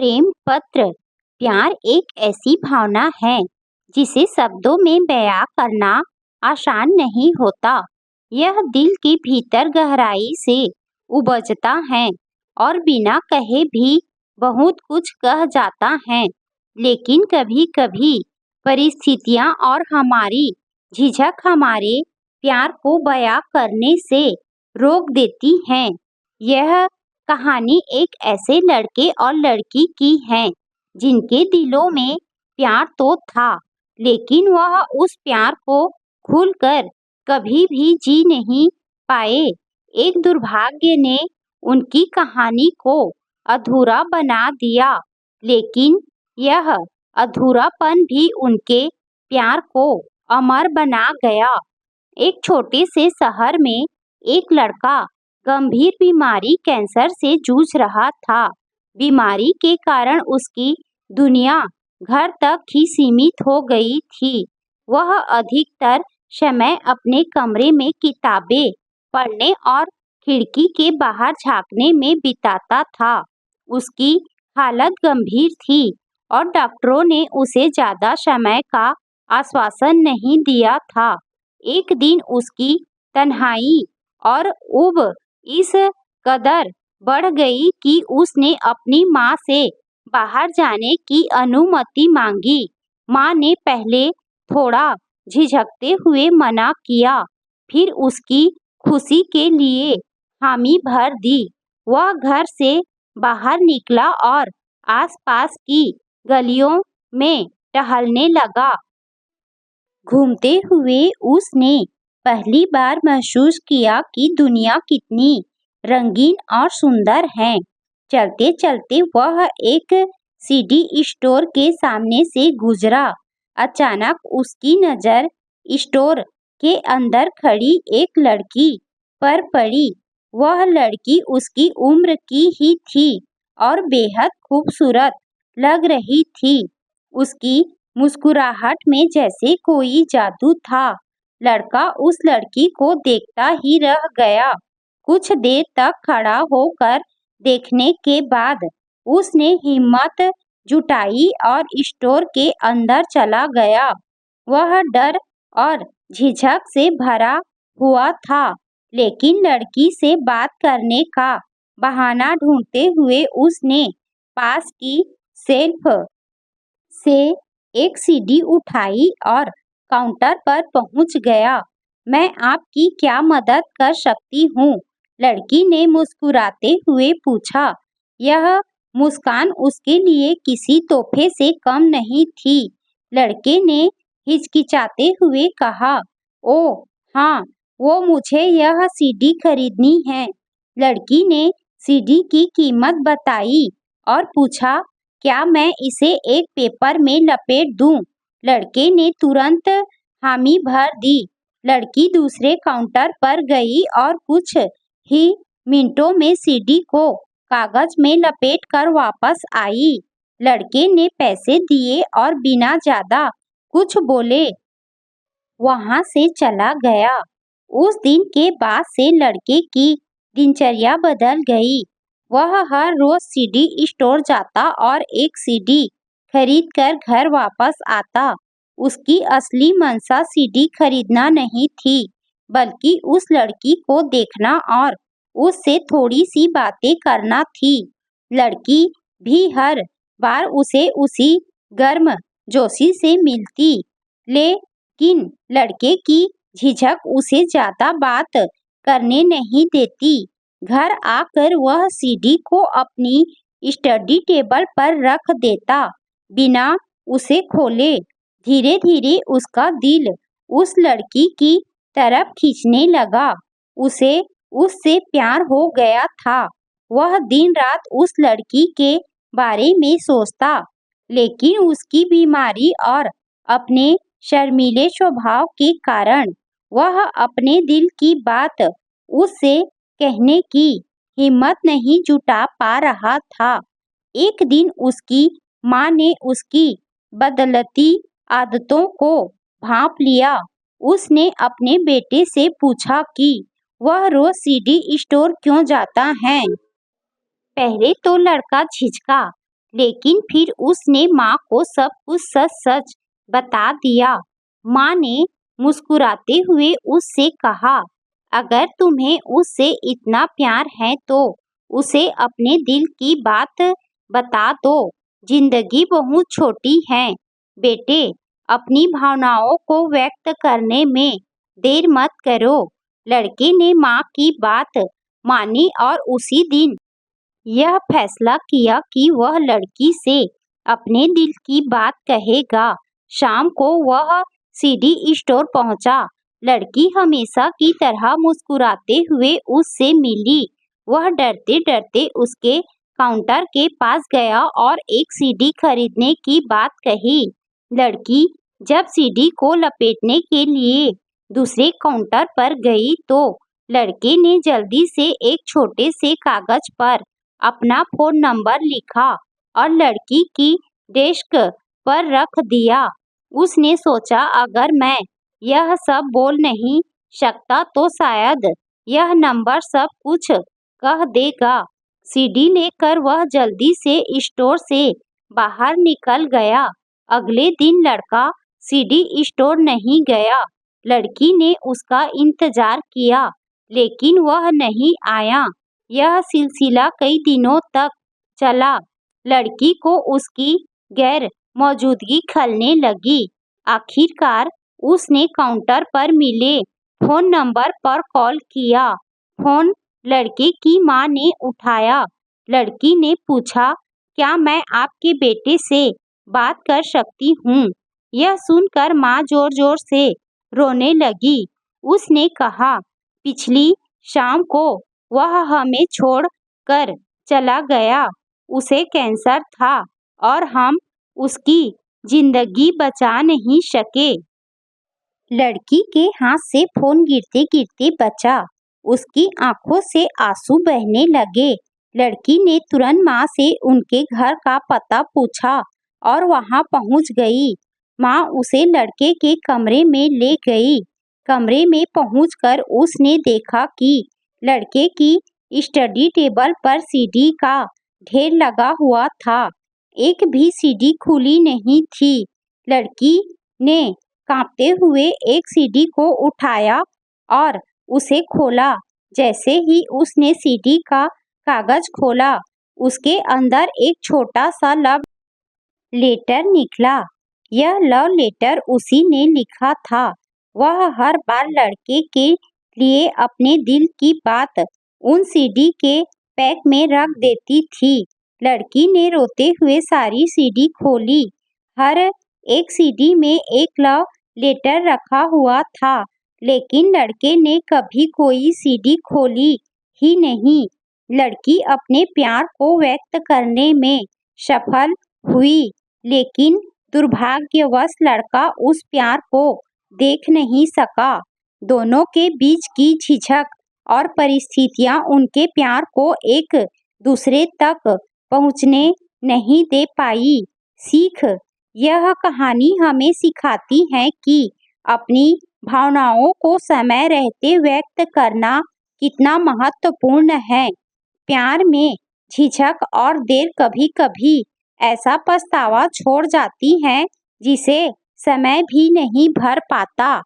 प्रेम पत्र। प्यार एक ऐसी भावना है जिसे शब्दों में बयां करना आसान नहीं होता। यह दिल के भीतर गहराई से उबजता है और बिना कहे भी बहुत कुछ कह जाता है। लेकिन कभी कभी परिस्थितियां और हमारी झिझक हमारे प्यार को बयां करने से रोक देती हैं। यह कहानी एक ऐसे लड़के और लड़की की है जिनके दिलों में प्यार तो था, लेकिन वह उस प्यार को खुलकर कभी भी जी नहीं पाए। एक दुर्भाग्य ने उनकी कहानी को अधूरा बना दिया, लेकिन यह अधूरापन भी उनके प्यार को अमर बना गया। एक छोटे से शहर में एक लड़का गंभीर बीमारी कैंसर से जूझ रहा था। बीमारी के कारण उसकी दुनिया घर तक ही सीमित हो गई थी। वह अधिकतर समय अपने कमरे में किताबें पढ़ने और खिड़की के बाहर झांकने में बिताता था। उसकी हालत गंभीर थी और डॉक्टरों ने उसे ज्यादा समय का आश्वासन नहीं दिया था। एक दिन उसकी तन्हाई और ऊब इस कदर बढ़ गई कि उसने अपनी माँ से बाहर जाने की अनुमति मांगी। माँ ने पहले थोड़ा झिझकते हुए मना किया, फिर उसकी खुशी के लिए हामी भर दी। वह घर से बाहर निकला और आसपास की गलियों में टहलने लगा। घूमते हुए उसने पहली बार महसूस किया कि दुनिया कितनी रंगीन और सुंदर है। चलते चलते वह एक सीडी स्टोर के सामने से गुजरा। अचानक उसकी नज़र स्टोर के अंदर खड़ी एक लड़की पर पड़ी। वह लड़की उसकी उम्र की ही थी और बेहद खूबसूरत लग रही थी। उसकी मुस्कुराहट में जैसे कोई जादू था। लड़का उस लड़की को देखता ही रह गया। कुछ देर तक खड़ा होकर देखने के बाद उसने हिम्मत जुटाई और स्टोर के अंदर चला गया। वह डर और झिझक से भरा हुआ था, लेकिन लड़की से बात करने का बहाना ढूंढते हुए उसने पास की शेल्फ से एक सीडी उठाई और काउंटर पर पहुंच गया। मैं आपकी क्या मदद कर सकती हूँ? लड़की ने मुस्कुराते हुए पूछा। यह मुस्कान उसके लिए किसी तोहफे से कम नहीं थी। लड़के ने हिचकिचाते हुए कहा, ओह हाँ, वो मुझे यह सीडी खरीदनी है। लड़की ने सीडी की कीमत बताई और पूछा, क्या मैं इसे एक पेपर में लपेट दूं? लड़के ने तुरंत हामी भर दी। लड़की दूसरे काउंटर पर गई और कुछ ही मिनटों में सीडी को कागज में लपेट कर वापस आई। लड़के ने पैसे दिए और बिना ज्यादा कुछ बोले वहां से चला गया। उस दिन के बाद से लड़के की दिनचर्या बदल गई। वह हर रोज सीडी स्टोर जाता और एक सीडी खरीदकर घर वापस आता। उसकी असली मंशा सीडी खरीदना नहीं थी, बल्कि उस लड़की को देखना और उससे थोड़ी सी बातें करना थी। लड़की भी हर बार उसे उसी गर्म जोशी से मिलती, लेकिन लड़के की झिझक उसे ज्यादा बात करने नहीं देती। घर आकर वह सीडी को अपनी स्टडी टेबल पर रख देता, बिना उसे खोले। धीरे धीरे उसका दिल उस लड़की की तरफ खींचने लगा। उसे उससे प्यार हो गया था। वह दिन रात उस लड़की के बारे में सोचता, लेकिन उसकी बीमारी और अपने शर्मीले स्वभाव के कारण वह अपने दिल की बात उससे कहने की हिम्मत नहीं जुटा पा रहा था। एक दिन उसकी माँ ने उसकी बदलती आदतों को भांप लिया। उसने अपने बेटे से पूछा कि वह रोज सीडी स्टोर क्यों जाता है। पहले तो लड़का झिझका, लेकिन फिर उसने माँ को सब कुछ सच सच बता दिया। माँ ने मुस्कुराते हुए उससे कहा, अगर तुम्हें उससे इतना प्यार है तो उसे अपने दिल की बात बता दो। जिंदगी बहुत छोटी है बेटे, अपनी भावनाओं को व्यक्त करने में देर मत करो। लड़के ने माँ की बात मानी और उसी दिन यह फैसला किया कि वह लड़की से अपने दिल की बात कहेगा। शाम को वह सीडी स्टोर पहुंचा। लड़की हमेशा की तरह मुस्कुराते हुए उससे मिली। वह डरते डरते उसके काउंटर के पास गया और एक सीडी खरीदने की बात कही। लड़की जब सीडी को लपेटने के लिए दूसरे काउंटर पर गई तो लड़के ने जल्दी से एक छोटे से कागज पर अपना फोन नंबर लिखा और लड़की की डेस्क पर रख दिया। उसने सोचा, अगर मैं यह सब बोल नहीं सकता तो शायद यह नंबर सब कुछ कह देगा। सीडी लेकर वह जल्दी से स्टोर से बाहर निकल गया। अगले दिन लड़का सीडी स्टोर नहीं गया। लड़की ने उसका इंतजार किया लेकिन वह नहीं आया। यह सिलसिला कई दिनों तक चला। लड़की को उसकी गैर मौजूदगी खलने लगी। आखिरकार उसने काउंटर पर मिले फोन नंबर पर कॉल किया। फोन लड़के की माँ ने उठाया। लड़की ने पूछा, क्या मैं आपके बेटे से बात कर सकती हूँ? यह सुनकर माँ जोर जोर से रोने लगी। उसने कहा, पिछली शाम को वह हमें छोड़ कर चला गया। उसे कैंसर था और हम उसकी जिंदगी बचा नहीं सके। लड़की के हाथ से फोन गिरते गिरते बचा। उसकी आंखों से आंसू बहने लगे। लड़की ने तुरंत माँ से उनके घर का पता पूछा और वहां पहुंच गई। माँ उसे लड़के के कमरे में ले गई। कमरे में पहुंचकर उसने देखा कि लड़के की स्टडी टेबल पर सीडी का ढेर लगा हुआ था। एक भी सीडी खुली नहीं थी। लड़की ने कांपते हुए एक सीडी को उठाया और उसे खोला। जैसे ही उसने सीडी का कागज खोला, उसके अंदर एक छोटा सा लव लेटर निकला। यह लव लेटर उसी ने लिखा था। वह हर बार लड़के के लिए अपने दिल की बात उन सीडी के पैक में रख देती थी। लड़की ने रोते हुए सारी सीडी खोली। हर एक सीडी में एक लव लेटर रखा हुआ था, लेकिन लड़के ने कभी कोई सीडी खोली ही नहीं। लड़की अपने प्यार को व्यक्त करने में सफल हुई, लेकिन दुर्भाग्यवश लड़का उस प्यार को देख नहीं सका। दोनों के बीच की झिझक और परिस्थितियां उनके प्यार को एक दूसरे तक पहुंचने नहीं दे पाई। सीख, यह कहानी हमें सिखाती है कि अपनी भावनाओं को समय रहते व्यक्त करना कितना महत्वपूर्ण है। प्यार में झिझक और देर कभी कभी ऐसा पछतावा छोड़ जाती है जिसे समय भी नहीं भर पाता।